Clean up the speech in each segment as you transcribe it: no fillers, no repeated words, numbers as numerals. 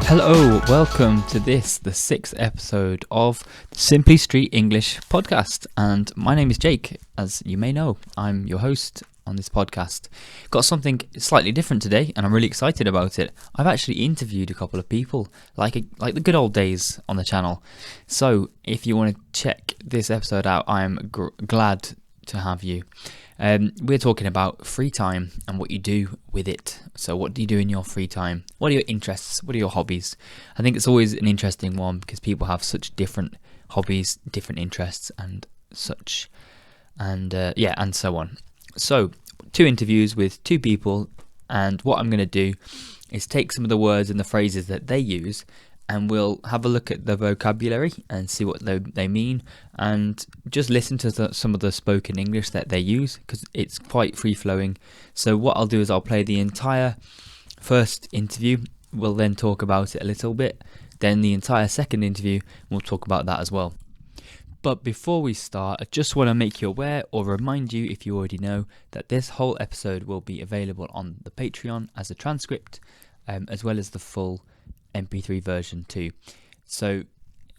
Hello, welcome to the 6th episode of the Simply Street English podcast, and my name is Jake. As you may know, I'm your host on this podcast. Got something slightly different today, and I'm really excited about it. I've actually interviewed a couple of people, like the good old days on the channel. So if you want to check this episode out, I'm glad to have you. We're talking about free time and what you do with it. So what do you do in your free time? What are your interests? What are your hobbies? I think it's always an interesting one because people have such different hobbies, different interests and such, and so on. So 2 interviews with 2 people, and what I'm going to do is take some of the words and the phrases that they use, and we'll have a look at the vocabulary and see what they mean, and just listen to some of the spoken English that they use, because it's quite free-flowing. So what I'll do is I'll play the entire first interview, we'll then talk about it a little bit, then the entire second interview, we'll talk about that as well. But before we start, I just want to make you aware, or remind you if you already know, that this whole episode will be available on the Patreon as a transcript, as well as the full MP3 version too. So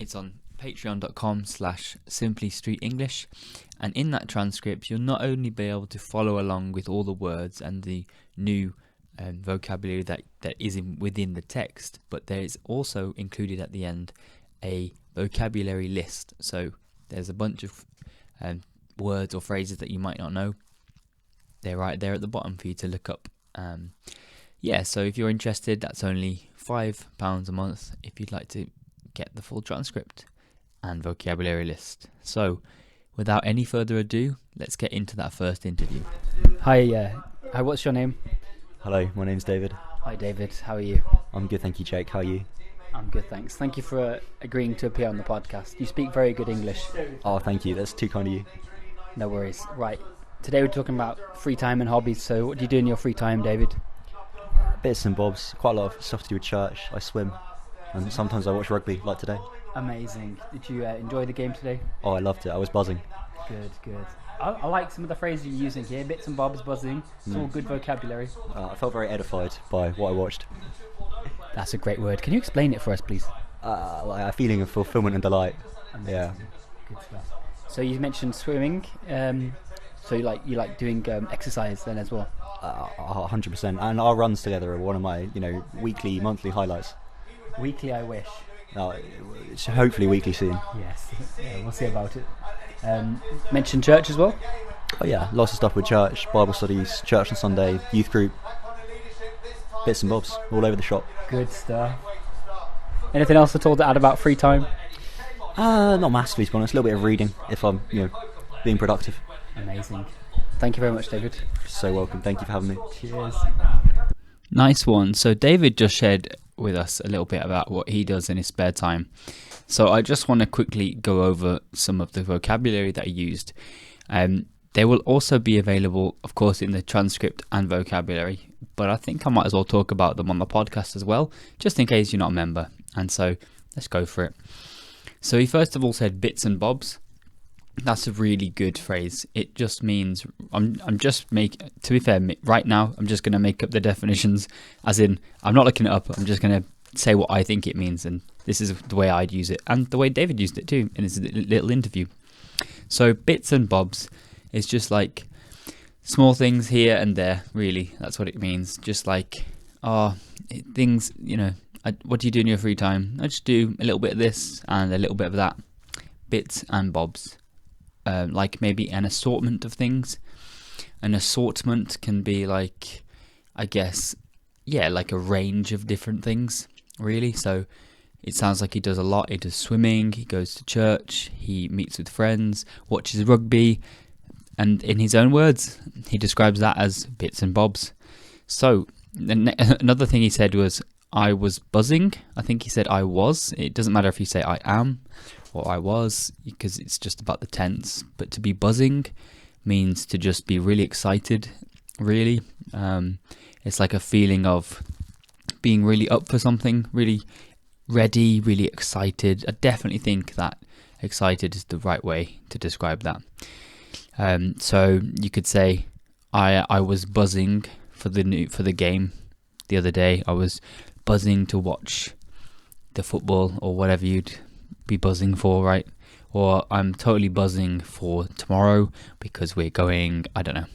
it's on patreon.com/simplystreetenglish, and in that transcript you'll not only be able to follow along with all the words and the new vocabulary that is within the text, but there is also included at the end a vocabulary list. So there's a bunch of words or phrases that you might not know. They're right there at the bottom for you to look up. So if you're interested, that's only £5 a month if you'd like to get the full transcript and vocabulary list. So without any further ado, let's get into that first interview. Hi, what's your name? Hello, my name's David. Hi David, how are you? I'm good, thank you, Jake. How are you? I'm good, thanks. Thank you for agreeing to appear on the podcast. You speak very good English. Oh, thank you. That's too kind of you. No worries. Right, today we're talking about free time and hobbies. So what do you do in your free time, David? Bits and bobs, quite a lot of stuff to do with church. I swim, and sometimes I watch rugby, like today. Amazing. Did you enjoy the game today? Oh, I loved it. I was buzzing. Good. I like some of the phrases you're using here. Bits and bobs, buzzing. It's all good vocabulary. I felt very edified by what I watched. That's a great word. Can you explain it for us, please? Like a feeling of fulfillment and delight. Amazing. Yeah. Good stuff. So you mentioned swimming. So you like doing exercise then as well? 100%. And our runs together are one of my, weekly, monthly highlights. Weekly, I wish. It's hopefully weekly soon. Yes. Yeah, we'll see about it. Mentioned church as well? Oh yeah, lots of stuff with church, Bible studies, church on Sunday, youth group, bits and bobs, all over the shop. Good stuff. Anything else at all to add about free time? Not massively, to be honest. A little bit of reading if I'm, being productive. Amazing. Thank you very much, David. So welcome. Thank you for having me. Cheers. Nice one. So David just shared with us a little bit about what he does in his spare time. So I just want to quickly go over some of the vocabulary that he used. They will also be available, of course, in the transcript and vocabulary, but I think I might as well talk about them on the podcast as well, just in case you're not a member. And so let's go for it. So he first of all said bits and bobs. That's a really good phrase. It just means, to be fair, right now, I'm just going to make up the definitions, as in, I'm not looking it up, I'm just going to say what I think it means, and this is the way I'd use it, and the way David used it too, in his little interview. So, bits and bobs is just like small things here and there, really, that's what it means. Just like, things, what do you do in your free time? I just do a little bit of this and a little bit of that. Bits and bobs. Like maybe an assortment of things. An assortment can be like, I guess, like a range of different things, really. So it sounds like he does a lot. He does swimming, he goes to church, he meets with friends, watches rugby, and in his own words, he describes that as bits and bobs. So another thing he said was, I was buzzing. I think he said I was. It doesn't matter if you say I am or I was, because it's just about the tense. But to be buzzing means to just be really excited, really. It's like a feeling of being really up for something, really ready, really excited. I definitely think that excited is the right way to describe that. So you could say, I was buzzing for the game the other day. I was buzzing to watch the football or whatever you'd be buzzing for, right? Or I'm totally buzzing for tomorrow because we're going, I don't know,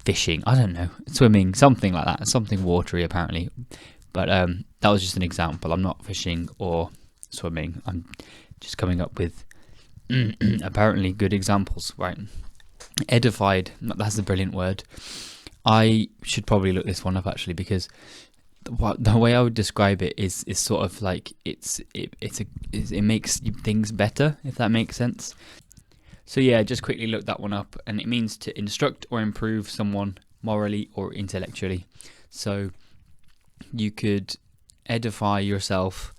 fishing, I don't know, swimming, something like that, something watery apparently. But that was just an example. I'm not fishing or swimming. I'm just coming up with apparently good examples, right? Edified, that's a brilliant word. I should probably look this one up actually, because the way I would describe it is sort of like it makes things better, if that makes sense. So yeah, just quickly look that one up, and it means to instruct or improve someone morally or intellectually. So you could edify yourself.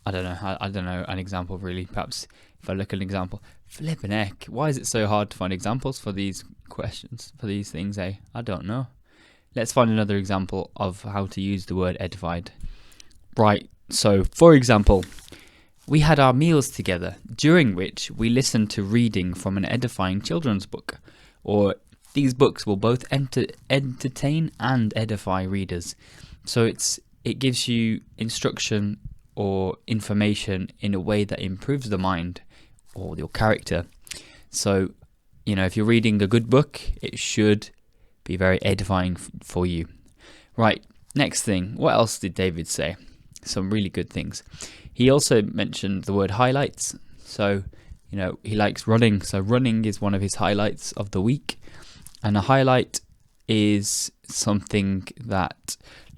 I don't know an example really. Perhaps if I look at an example, flippin' heck, why is it so hard to find examples for these questions, for these things, eh? I don't know. Let's find another example of how to use the word edified. Right, so for example, we had our meals together, during which we listened to reading from an edifying children's book. Or these books will both entertain and edify readers. So it gives you instruction or information in a way that improves the mind or your character. So, if you're reading a good book, it should be very edifying for you. Right, next thing. What else did David say? Some really good things. He also mentioned the word highlights. So, he likes running. So running is one of his highlights of the week. And a highlight is something that,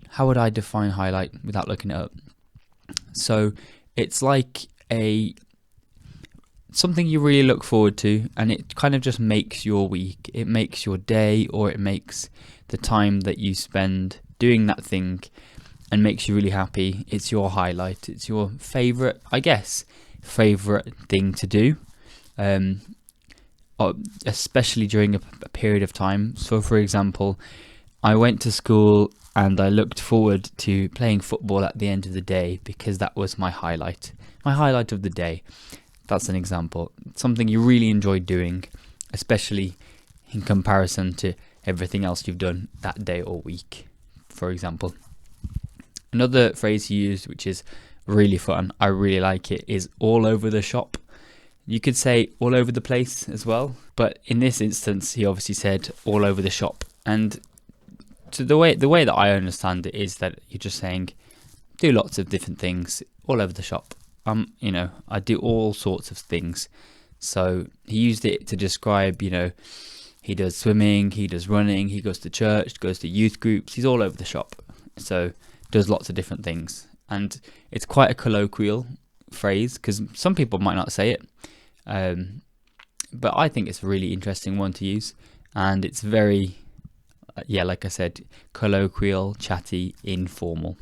how would I define highlight without looking it up? So it's like something you really look forward to, and it kind of just makes your week. It makes your day, or it makes the time that you spend doing that thing and makes you really happy. It's your highlight. It's your favorite thing to do, especially during a period of time. So for example, I went to school and I looked forward to playing football at the end of the day because that was my highlight of the day. That's an example. Something you really enjoyed doing, especially in comparison to everything else you've done that day or week, for example. Another phrase he used, which is really fun, I really like it, is all over the shop. You could say all over the place as well, but in this instance, he obviously said all over the shop. And to the way that I understand it is that you're just saying do lots of different things all over the shop. I do all sorts of things. So he used it to describe, he does swimming, he does running, he goes to church, goes to youth groups, he's all over the shop. So does lots of different things. And it's quite a colloquial phrase because some people might not say it. But I think it's a really interesting one to use. And it's very, like I said, colloquial, chatty, informal.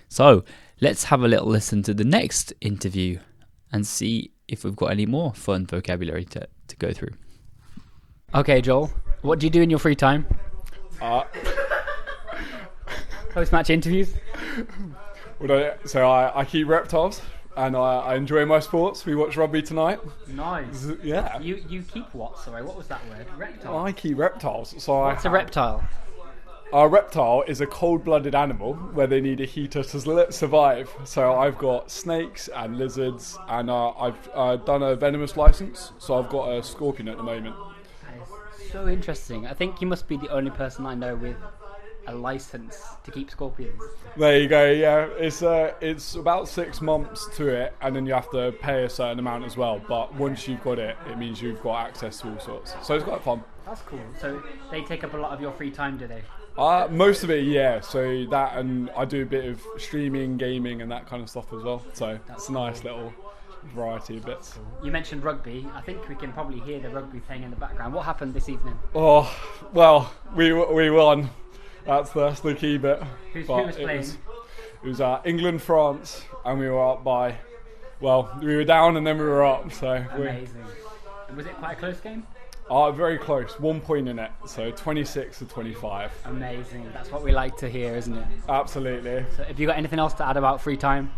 So let's have a little listen to the next interview and see if we've got any more fun vocabulary to go through. Okay, Joel, what do you do in your free time? Post-match interviews? I keep reptiles and I enjoy my sports. We watch rugby tonight. Nice. Yeah. You keep what? Sorry, what was that word? Reptile? I keep reptiles. What's a reptile? A reptile is a cold-blooded animal where they need a heater to survive. So I've got snakes and lizards, and I've done a venomous license, so I've got a scorpion at the moment. That is so interesting. I think you must be the only person I know with a license to keep scorpions. There you go. Yeah, it's about 6 months to it, and then you have to pay a certain amount as well. But once you've got it, it means you've got access to all sorts. So it's quite fun. That's cool. So they take up a lot of your free time, do they? Most of it, yeah. So that, and I do a bit of streaming, gaming, and that kind of stuff as well. So that's a nice little variety of bits. Cool. You mentioned rugby. I think we can probably hear the rugby playing in the background. What happened this evening? Oh, well, we won. That's the key bit. Who was playing? It was England, France, and we were up by. Well, we were down and then we were up. So amazing. Was it quite a close game? Very close. 1 point in it, so 26-25. Amazing. That's what we like to hear, isn't it? Absolutely. So have you got anything else to add about free time?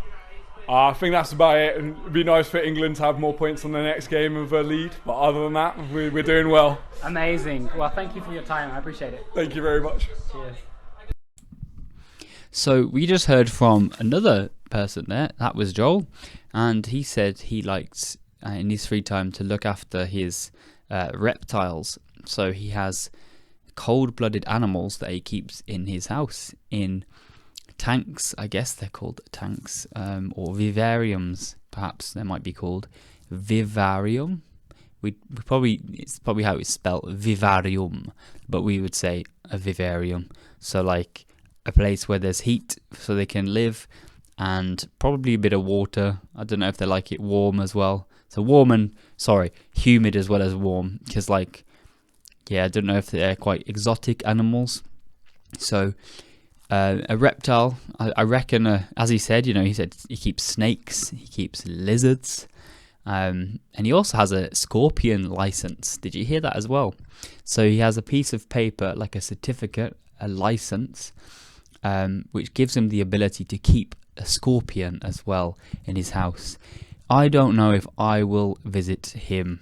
I think that's about it. It'd be nice for England to have more points on the next game of a lead, but other than that, we're doing well. Amazing. Well, thank you for your time. I appreciate it. Thank you very much. Cheers. So we just heard from another person there. That was Joel, and he said he likes in his free time to look after his reptiles. So he has cold-blooded animals that he keeps in his house in tanks. I guess they're called tanks, or vivariums. Perhaps they might be called vivarium. It's probably how it's spelled, vivarium, but we would say a vivarium. So like a place where there's heat so they can live, and probably a bit of water. I don't know if they like it warm as well. So humid as well as warm, because I don't know if they're quite exotic animals. So a reptile, I reckon, as he said, he said he keeps snakes, he keeps lizards, and he also has a scorpion license. Did you hear that as well? So he has a piece of paper, like a certificate, a license, which gives him the ability to keep a scorpion as well in his house. I don't know if I will visit him.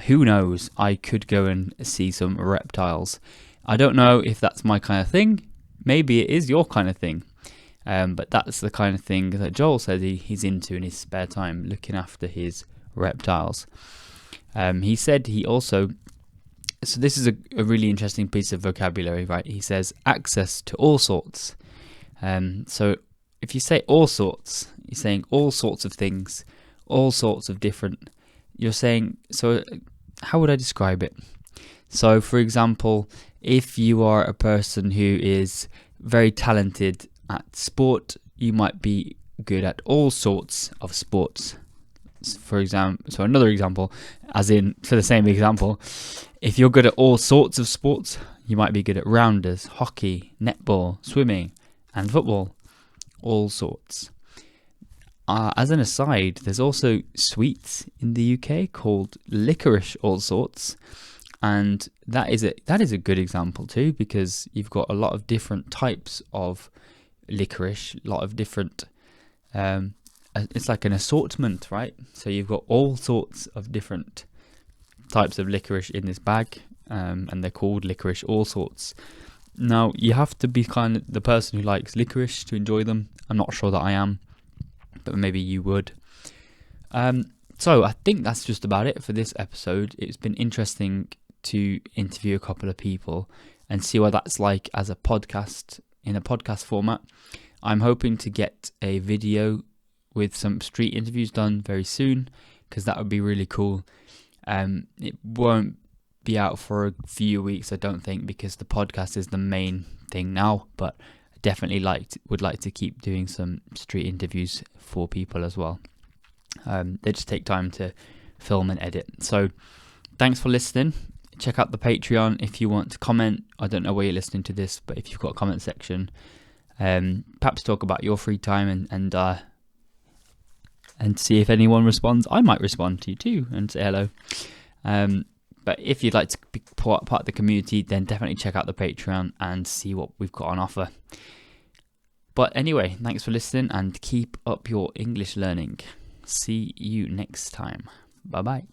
Who knows? I could go and see some reptiles. I don't know if that's my kind of thing. Maybe it is your kind of thing. But that's the kind of thing that Joel says he's into in his spare time, looking after his reptiles. He said he also... So this is a really interesting piece of vocabulary, right? He says access to all sorts. So if you say all sorts, you're saying all sorts of things, all sorts of different... You're saying... So how would I describe it? So, for example, if you are a person who is very talented at sport, you might be good at all sorts of sports. For example, so another example, as in for the same example, if you're good at all sorts of sports, you might be good at rounders, hockey, netball, swimming, and football. All sorts. As an aside, there's also sweets in the UK called licorice all sorts. And that is a good example too, because you've got a lot of different types of licorice, a lot of different, it's like an assortment, right? So you've got all sorts of different types of licorice in this bag, and they're called licorice all sorts. Now, you have to be kind of the person who likes licorice to enjoy them. I'm not sure that I am, but maybe you would. So I think that's just about it for this episode. It's been interesting to interview a couple of people and see what that's like as a podcast, in a podcast format. I'm hoping to get a video with some street interviews done very soon, because that would be really cool. It won't be out for a few weeks, I don't think, because the podcast is the main thing now, but I definitely would like to keep doing some street interviews for people as well. They just take time to film and edit. So thanks for listening. Check out the Patreon if you want to comment. I don't know where you're listening to this, but if you've got a comment section, perhaps talk about your free time and see if anyone responds. I might respond to you too and say hello. But if you'd like to be part of the community, then definitely check out the Patreon and see what we've got on offer. But anyway, thanks for listening and keep up your English learning. See you next time. Bye bye.